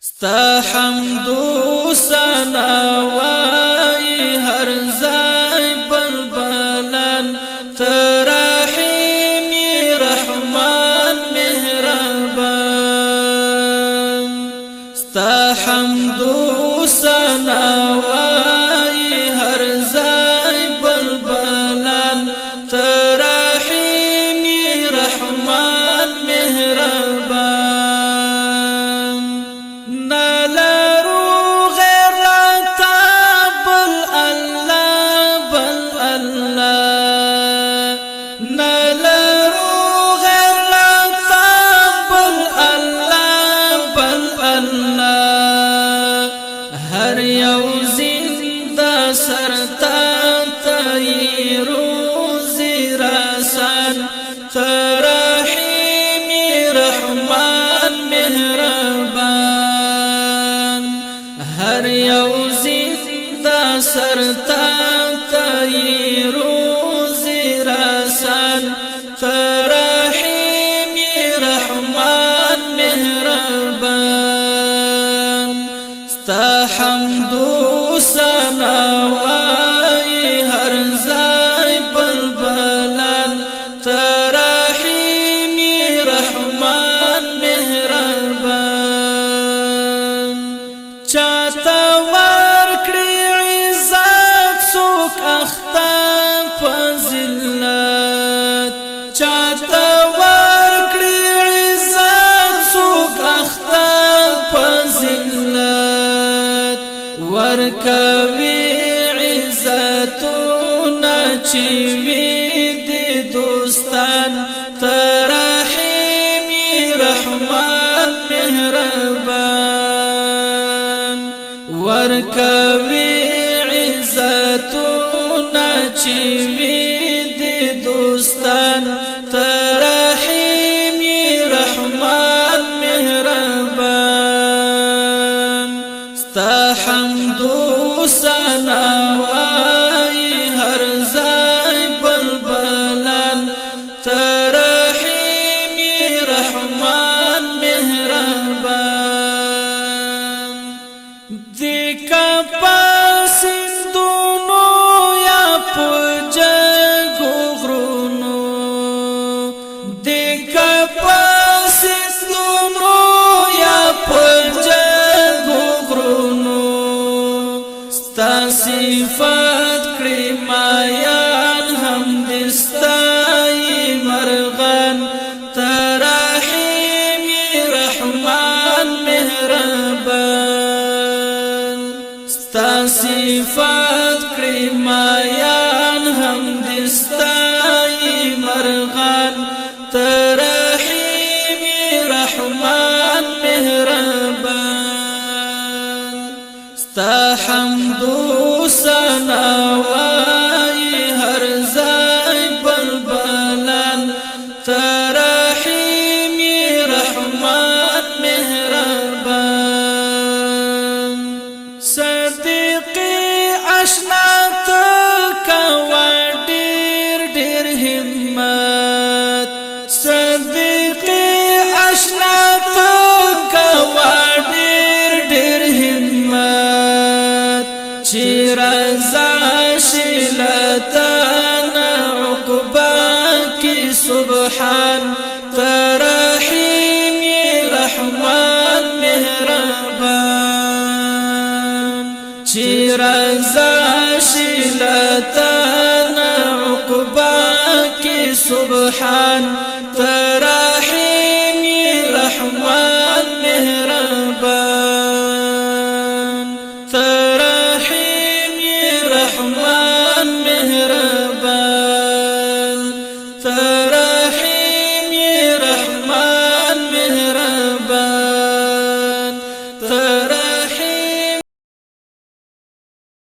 ستا حمد و ثنا وای هر ځای بلبلان ته رحیم رحمان مهربان ستا حمد و ثنا وای هر ځای بلبلان ته رحیم رحمان مهربان سرتا روزی رسان رحیم رحمان مهربان هر یو زنده سرتا روزی رسان رحیم رحمان مهربان ستا حمد و ثنا وای هر ځای بلبلان ته رحیم رحمان مهربان چاته ورکړي عزت څوک اخته په ذلت چاته ورکړي عزت څوک اخته په ذلت ورکوي عزتونه چې وي د دوستان ته رحیم رحمان مهربان ورکوي عزتونه چې وي د دوستان ته رحیم رحمان مهربان ستا حمد و ثنا وای هر ځای بلبلان ته رحیم رحمان مهربان دیکا پاسندونو یا په جګو غرونو دیکا پاسندونو یا په جګو غرونو ستا صفات کړي مایان هم دستای مرغان ته رحیم رحمان مهربان ستا صفات کړي مایان هم دستای مرغان ته رحیم رحمان مهربان ستا حمد و ثنا وای هر ځای بلبلان ته رحیم رحمان مهربان صدیق اشنا ته کوه ډېر ډېر همت صدیق اشنا ته کوه ډېر ډېر همت چې رضا شلتان عقبا کی سبحان ته رحیم رحمان مهربان چې رضا شلتان عقبا کی سبحان ته